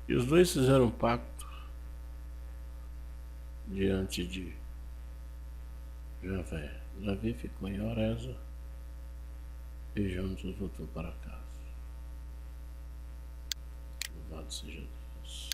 E os dois fizeram um pacto diante de Javé. Davi ficou em Horesa e juntos voltou para casa. Louvado seja Deus.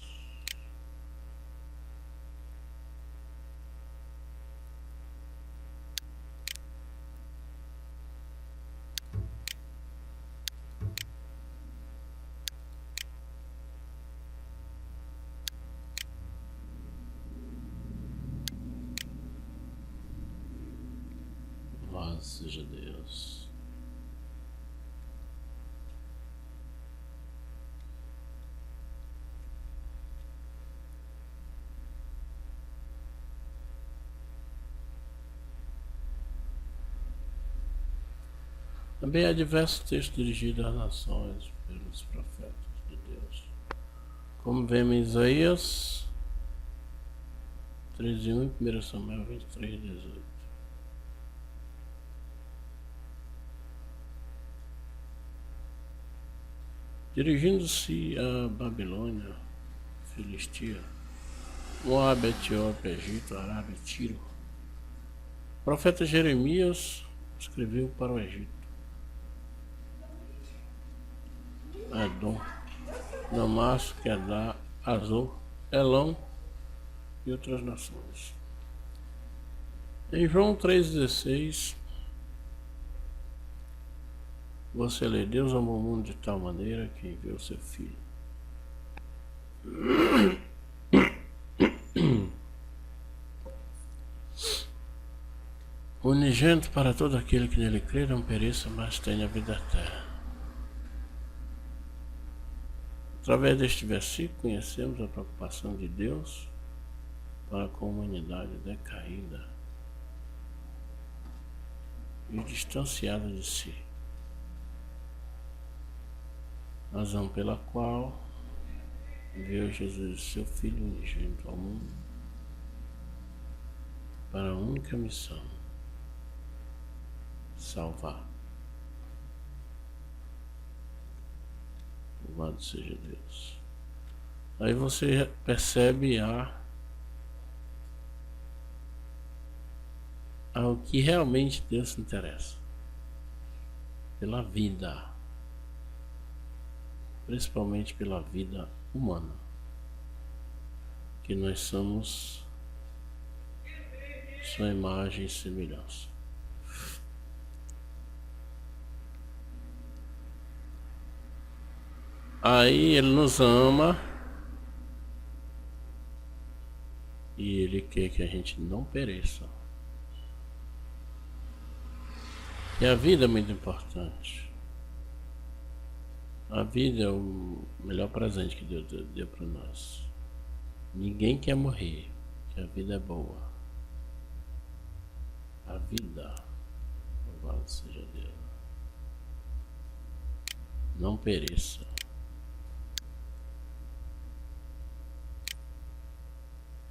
Louvado seja Deus. Também há diversos textos dirigidos às nações pelos profetas de Deus. Como vemos em Isaías 13:1 e 1 Samuel 23:18. Dirigindo-se a Babilônia, Filistia, Moabe, Etiópia, Egito, Arábia, Tiro, o profeta Jeremias escreveu para o Egito, Edom, Damasco, Kedar, Azor, Elão e outras nações. Em João 3,16, você lê: Deus amou o mundo de tal maneira que enviou seu Filho. Unigênito para todo aquele que nele crê, não pereça, mas tenha vida eterna. Através deste versículo conhecemos a preocupação de Deus para com a humanidade decaída e distanciada de si, razão pela qual enviou Jesus, seu Filho unigênito, ao mundo para a única missão: salvar. Louvado seja Deus. Aí você percebe ao que realmente Deus se interessa: pela vida, principalmente pela vida humana, que nós somos sua imagem e semelhança. Aí ele nos ama e ele quer que a gente não pereça. E a vida é muito importante. A vida é o melhor presente que Deus deu para nós. Ninguém quer morrer, que a vida é boa. A vida, louvado seja Deus, não pereça.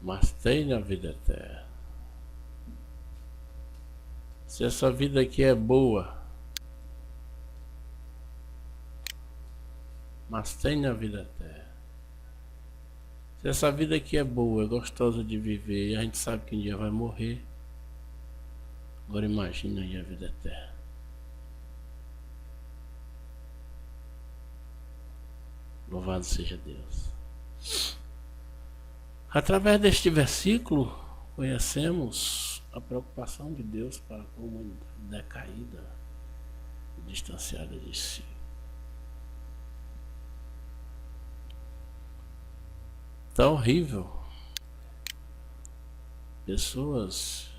Mas tenha a vida eterna. Se essa vida aqui é boa, mas tenha a vida eterna. Se essa vida aqui é boa, é gostosa de viver, e a gente sabe que um dia vai morrer, agora imagina aí a vida eterna. Louvado seja Deus. Através deste versículo, conhecemos a preocupação de Deus para com a humanidade decaída e distanciada de si. Tá horrível. Pessoas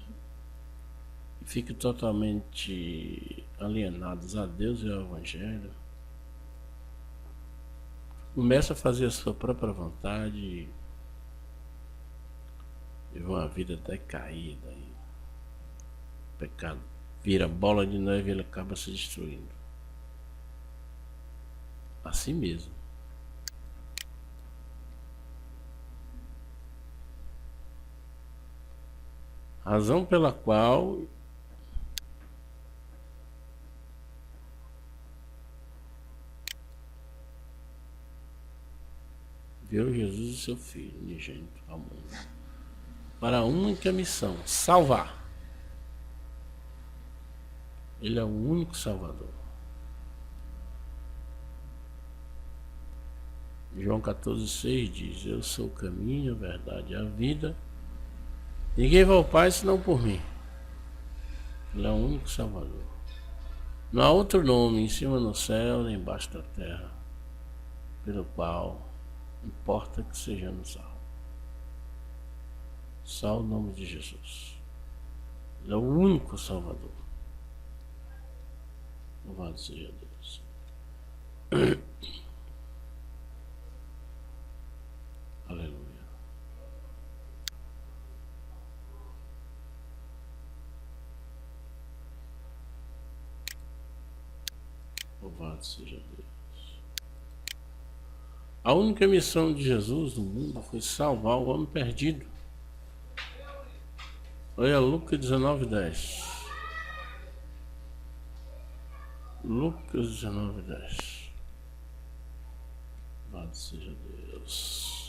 que ficam totalmente alienadas a Deus e ao Evangelho, começam a fazer a sua própria vontade, vive uma vida decaída, e o pecado vira bola de neve e ele acaba se destruindo. Assim mesmo. Razão pela qual enviou Jesus, o seu Filho unigênito, ao mundo, para a única missão: salvar. Ele é o único Salvador. João 14,6 diz: eu sou o caminho, a verdade e a vida. Ninguém vai ao Pai senão por mim. Ele é o único Salvador. Não há outro nome em cima no céu, nem embaixo da terra, pelo qual importa que sejamos salvos. Só o nome de Jesus. Ele é o único Salvador. Louvado seja Deus. Aleluia. Louvado seja Deus. A única missão de Jesus no mundo foi salvar o homem perdido. Olha Lucas 19:10. Lucas 19:10. Louvado seja Deus.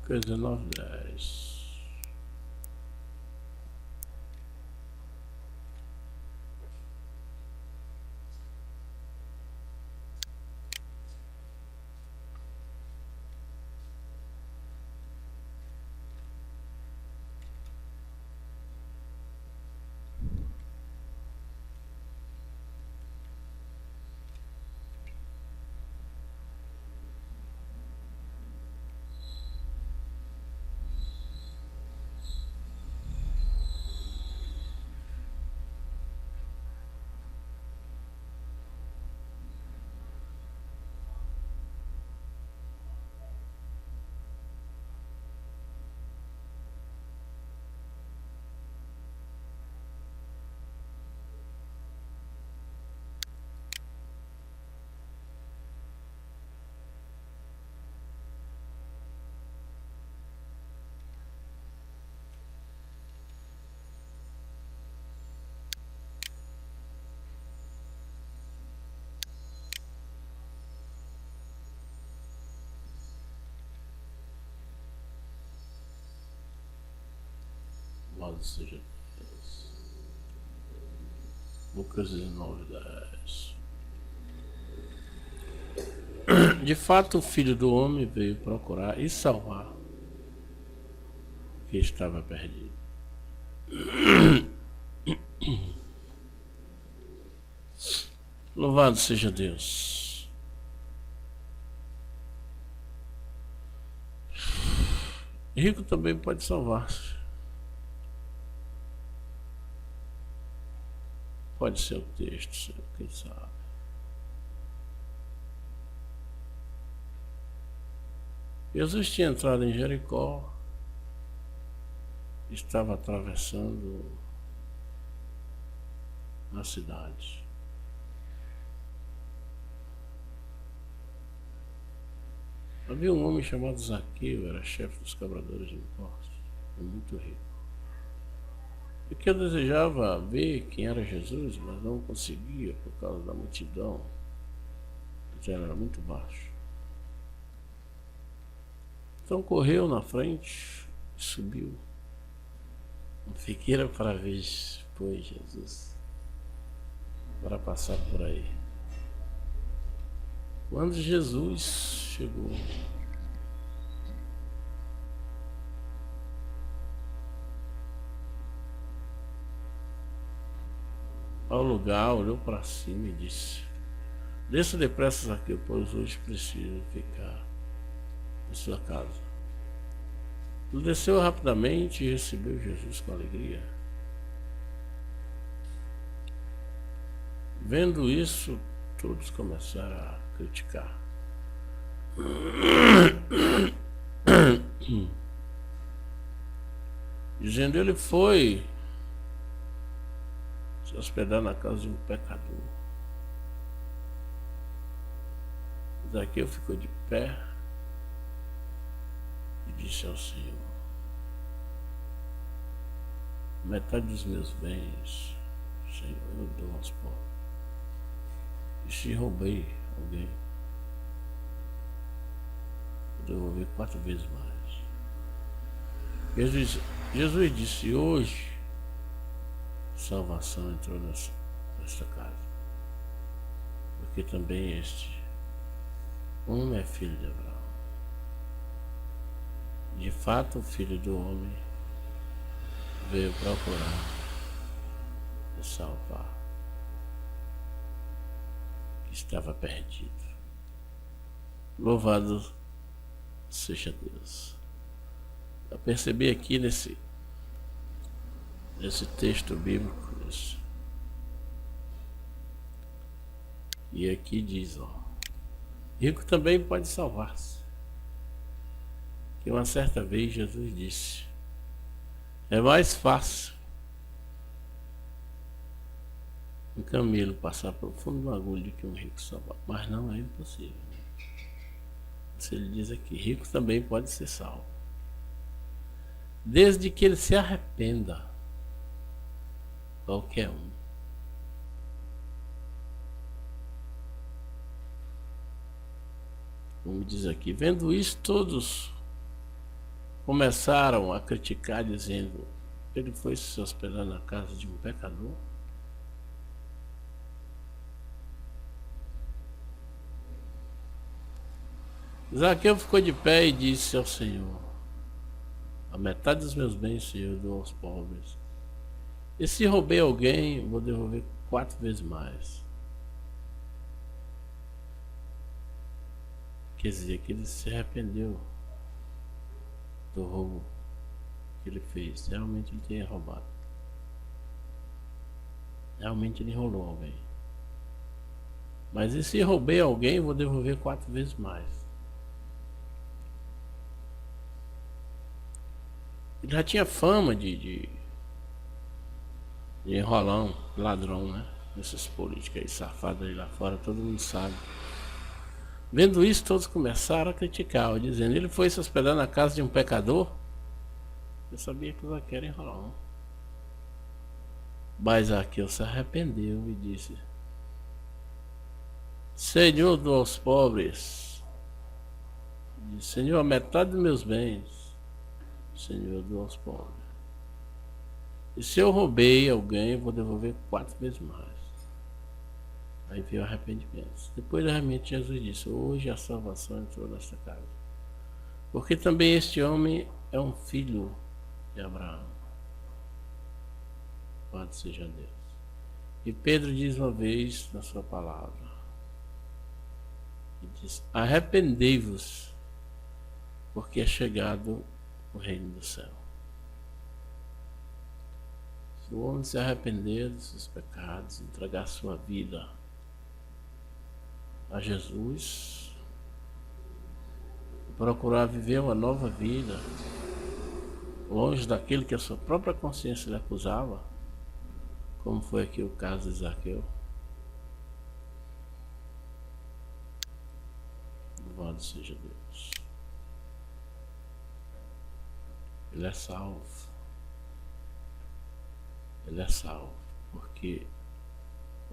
Lucas 19:10. Louvado seja Deus. Lucas 19:10. De fato, o Filho do Homem veio procurar e salvar o que estava perdido. Louvado seja Deus. Rico também pode salvar-se. Pode ser o texto, Senhor, quem sabe. Jesus tinha entrado em Jericó, estava atravessando a cidade. Havia um homem chamado Zaqueu, era chefe dos cobradores de impostos, muito rico. E que eu desejava ver quem era Jesus, mas não conseguia por causa da multidão. Já era muito baixo. Então correu na frente e subiu. Uma figueira para ver, pois, Jesus, para passar por aí. Quando Jesus chegou, ao lugar, olhou para cima e disse: desça depressa, Zaqueu, pois hoje preciso ficar em sua casa. Ele desceu rapidamente e recebeu Jesus com alegria. Vendo isso, todos começaram a criticar. dizendo: ele foi se hospedar na casa de um pecador. Zaqueu ficou de pé e disse ao Senhor: metade dos meus bens, Senhor, eu dou aos pobres. E se roubei alguém, eu devolver 4 vezes mais. Jesus disse: hoje salvação entrou nesta casa, porque também este homem é filho de Abraão. De fato, o Filho do Homem veio procurar e salvar que estava perdido. Louvado seja Deus. Eu percebi aqui nesse texto bíblico, e aqui diz, rico também pode salvar-se. Que uma certa vez Jesus disse: é mais fácil um camelo passar pelo fundo do agulho do que um rico salvar. Mas não é impossível. Se ele diz aqui: rico também pode ser salvo, desde que ele se arrependa. Qualquer um. Como diz aqui, vendo isso, todos começaram a criticar, dizendo: ele foi se hospedar na casa de um pecador. Zaqueu ficou de pé e disse ao Senhor: a metade dos meus bens, Senhor, eu dou aos pobres. E se roubei alguém, vou devolver 4 vezes mais. Quer dizer que ele se arrependeu do roubo que ele fez. Realmente ele tinha roubado. Realmente ele enrolou alguém. Mas e se roubei alguém, vou devolver 4 vezes mais. Ele já tinha fama de enrolão, ladrão, né? Essas políticas aí safadas aí lá fora, todo mundo sabe. Vendo isso, todos começaram a criticar, dizendo: ele foi se hospedar na casa de um pecador. Eu sabia que o Zaqueu era enrolão. Mas Zaqueu se arrependeu e disse: Senhor, dou aos pobres. Disse: Senhor, a metade dos meus bens, Senhor, dou aos pobres. E se eu roubei alguém, eu vou devolver 4 vezes mais. Aí veio o arrependimento. Depois realmente Jesus disse: hoje a salvação entrou nesta casa, porque também este homem é um filho de Abraão. Louvado seja Deus. E Pedro diz uma vez na sua palavra, e diz: arrependei-vos, porque é chegado o reino do céu. Se o homem se arrepender dos seus pecados, entregar sua vida a Jesus, procurar viver uma nova vida, longe daquilo que a sua própria consciência lhe acusava, como foi aqui o caso de Zaqueu. Louvado seja Deus. Ele é salvo. Ele é salvo, porque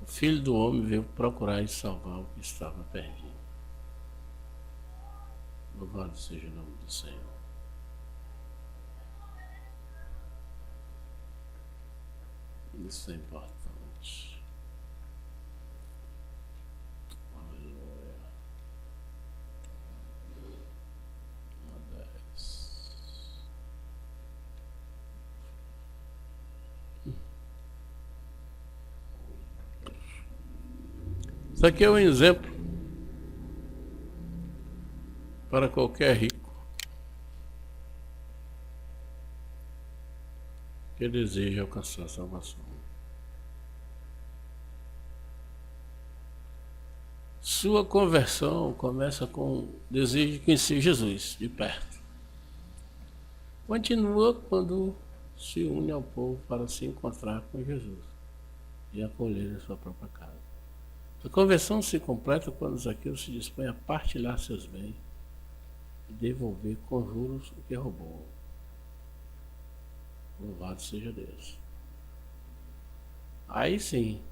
o Filho do Homem veio procurar e salvar o que estava perdido. Louvado seja o nome do Senhor. Isso é importante. Aleluia. 10. Isso aqui é um exemplo para qualquer rico que deseja alcançar a salvação. Sua conversão começa com o desejo de conhecer Jesus de perto. Continua quando se une ao povo para se encontrar com Jesus e acolher em sua própria casa. A conversão se completa quando Zaqueu se dispõe a partilhar seus bens e devolver com juros o que roubou. Louvado seja Deus. Aí sim,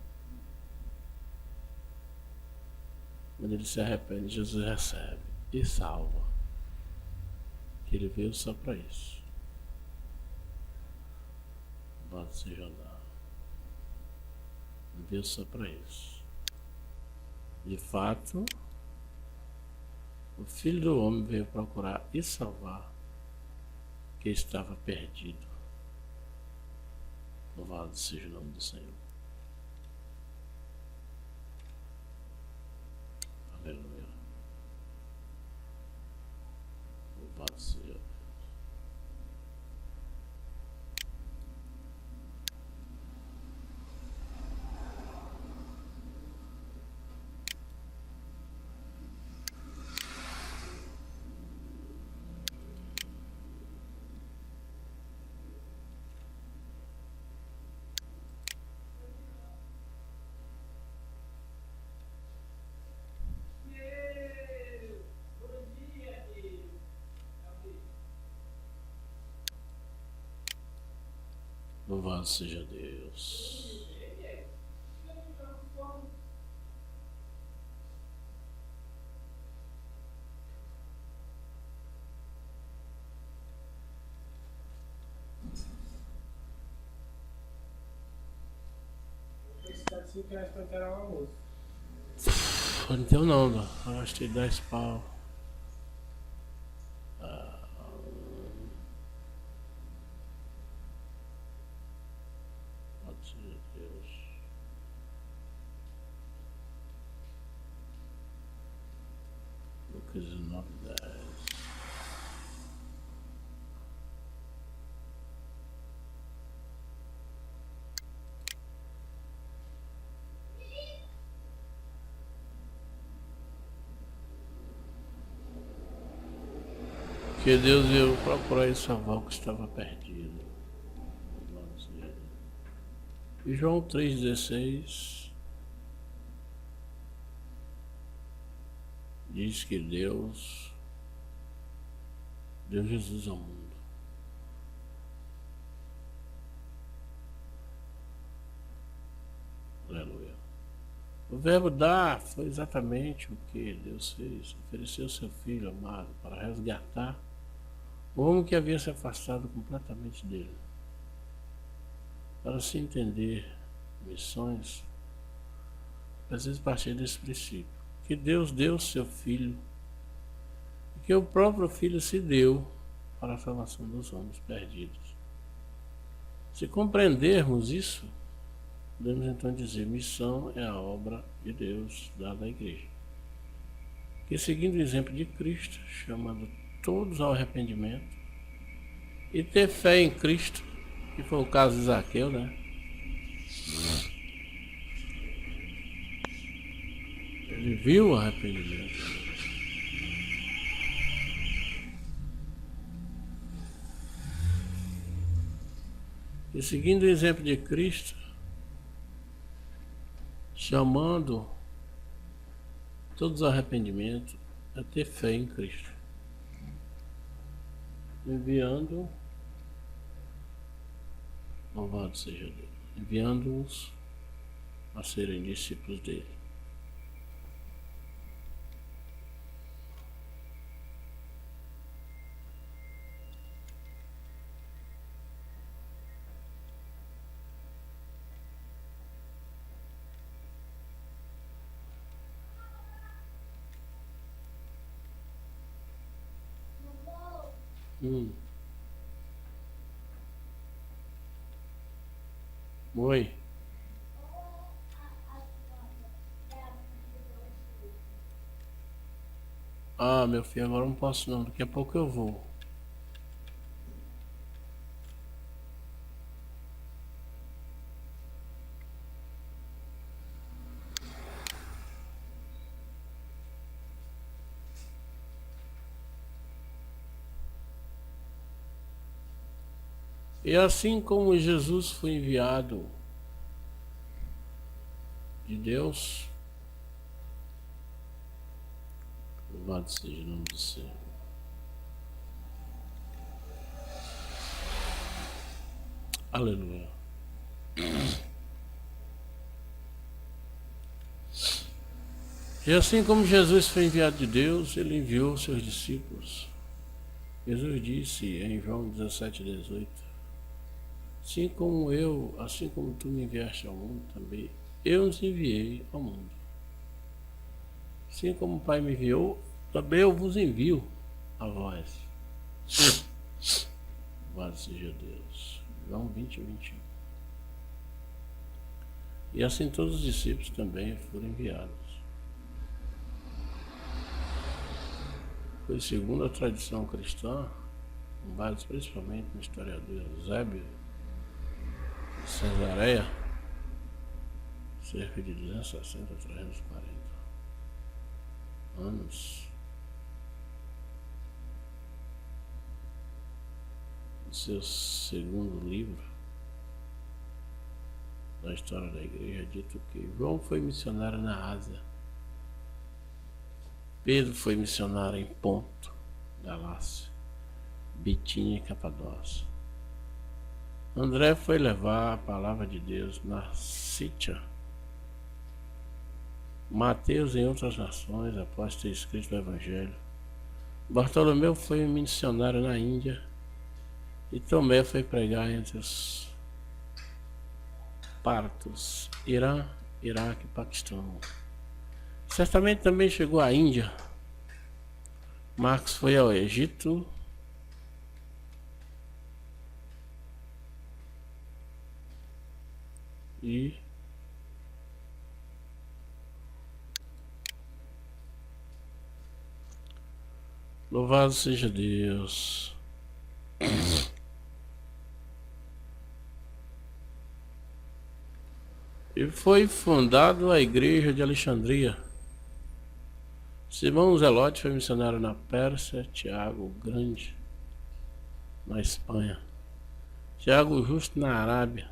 quando ele se arrepende, Jesus recebe e salva. Que ele veio só para isso. Louvado seja Deus. Ele veio só para isso. De fato, o Filho do Homem veio procurar e salvar que estava perdido. Louvado seja o nome do Senhor. Aleluia. Louvado seja Deus. Louvado seja Deus. Não deu não, eu gastei 10 pau. Louvado seja Deus. Lucas 19:10. Que Deus veio procurar e salvar o que estava perdido. E João 3,16 diz que Deus deu Jesus ao mundo. Aleluia. O verbo dar foi exatamente o que Deus fez. Ofereceu seu Filho amado para resgatar o homem que havia se afastado completamente dele. Para se entender missões, precisa partir desse princípio. Que Deus deu seu Filho e que o próprio Filho se deu para a salvação dos homens perdidos. Se compreendermos isso, podemos então dizer: missão é a obra de Deus dada à igreja, que seguindo o exemplo de Cristo, chamando todos ao arrependimento e ter fé em Cristo, que foi o caso de Zaqueu, né? Ele viu o arrependimento. E seguindo o exemplo de Cristo, chamando todos ao arrependimento, a ter fé em Cristo, enviando, louvado seja Deus, enviando-os a serem discípulos dele. Oi. Ah, meu filho, agora não posso não, daqui a pouco eu vou. E assim como Jesus foi enviado de Deus, louvado seja o nome do Senhor. Aleluia. E assim como Jesus foi enviado de Deus, ele enviou seus discípulos. Jesus disse em João 17:18, assim como tu me enviaste ao mundo também, eu os enviei ao mundo. Assim como o Pai me enviou, também eu vos envio a vós. Louvado seja Deus. João 20:21. E assim todos os discípulos também foram enviados. Foi segundo a tradição cristã, com base principalmente no historiador Eusébio de Cesareia, cerca de 260 a 340 anos. No seu segundo livro da história da igreja, é dito que João foi missionário na Ásia, Pedro foi missionário em Ponto, Galácia, Bitínia e Capadócia. André foi levar a palavra de Deus na Sítia. Mateus em outras nações, após ter escrito o Evangelho. Bartolomeu foi missionário na Índia. E Tomé foi pregar entre os partos, Irã, Iraque e Paquistão. Certamente também chegou à Índia. Marcos foi ao Egito. E louvado seja Deus. E foi fundado a igreja de Alexandria. Simão Zelote foi missionário na Pérsia, Tiago o Grande na Espanha, Tiago o Justo na Arábia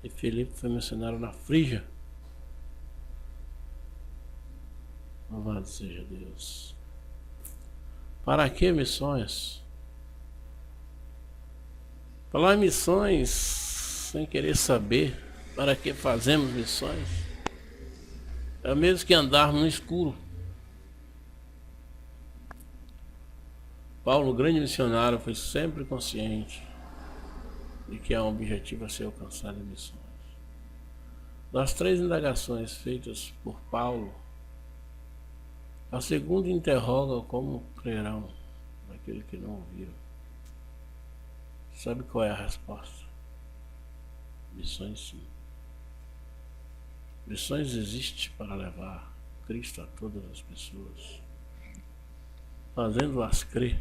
e Filipe foi missionário na Frígia. Louvado seja Deus. Para que missões? Falar em missões sem querer saber para que fazemos missões é o mesmo que andarmos no escuro. Paulo, grande missionário, foi sempre consciente de que há um objetivo a ser alcançado em missões. Das 3 indagações feitas por Paulo, a segunda interroga como crerão naquele que não ouviram. Sabe qual é a resposta? Missões sim. Missões existe para levar Cristo a todas as pessoas, fazendo-as crer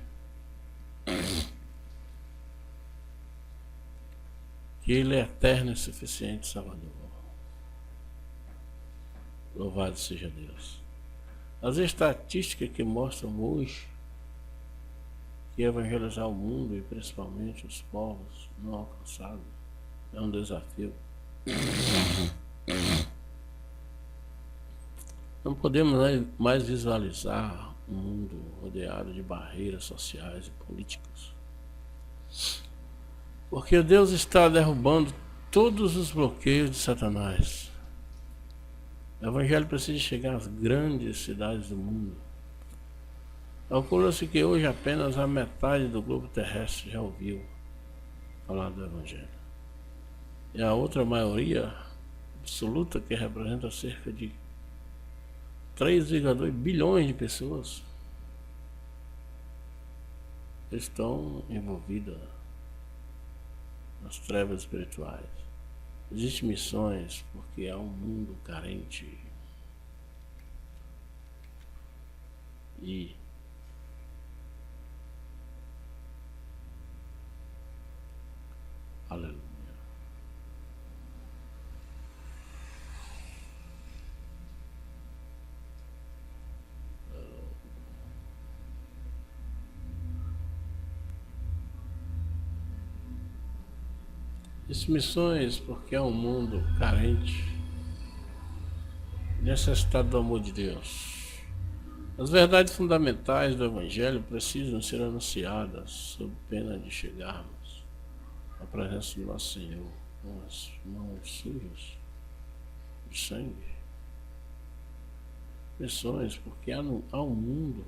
que Ele é eterno e suficiente Salvador. Louvado seja Deus. As estatísticas que mostram hoje que evangelizar o mundo e principalmente os povos não alcançados é um desafio. Não podemos mais visualizar um mundo rodeado de barreiras sociais e políticas, porque Deus está derrubando todos os bloqueios de Satanás. O Evangelho precisa chegar às grandes cidades do mundo. Calcula-se que hoje apenas a metade do globo terrestre já ouviu falar do Evangelho. E a outra maioria absoluta, que representa cerca de 3,2 bilhões de pessoas, estão envolvidas nas trevas espirituais. Existem missões porque há um mundo carente e aleluia. Disse missões porque é um mundo carente, necessitado do amor de Deus. As verdades fundamentais do Evangelho precisam ser anunciadas sob pena de chegarmos à presença do nosso Senhor com as mãos sujas de sangue. Missões porque há um mundo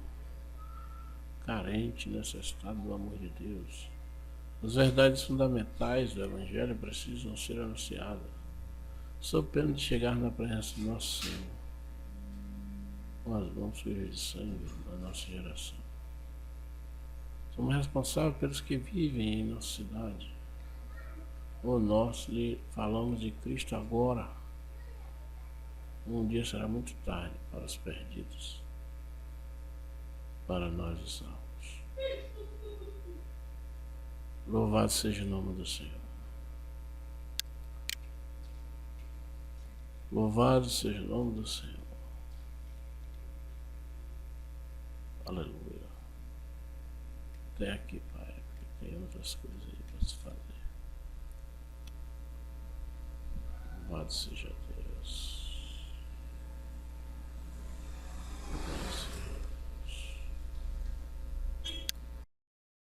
carente, necessitado do amor de Deus. As verdades fundamentais do Evangelho precisam ser anunciadas, sob pena de chegar na presença do nosso Senhor, com as mãos sujas de sangue da nossa geração. Somos responsáveis pelos que vivem em nossa cidade. Ou nós lhe falamos de Cristo agora. Um dia será muito tarde para os perdidos, para nós os salvos. Louvado seja o nome do Senhor. Louvado seja o nome do Senhor. Aleluia. Até aqui, Pai, porque tem outras coisas aí para se fazer. Louvado seja Deus.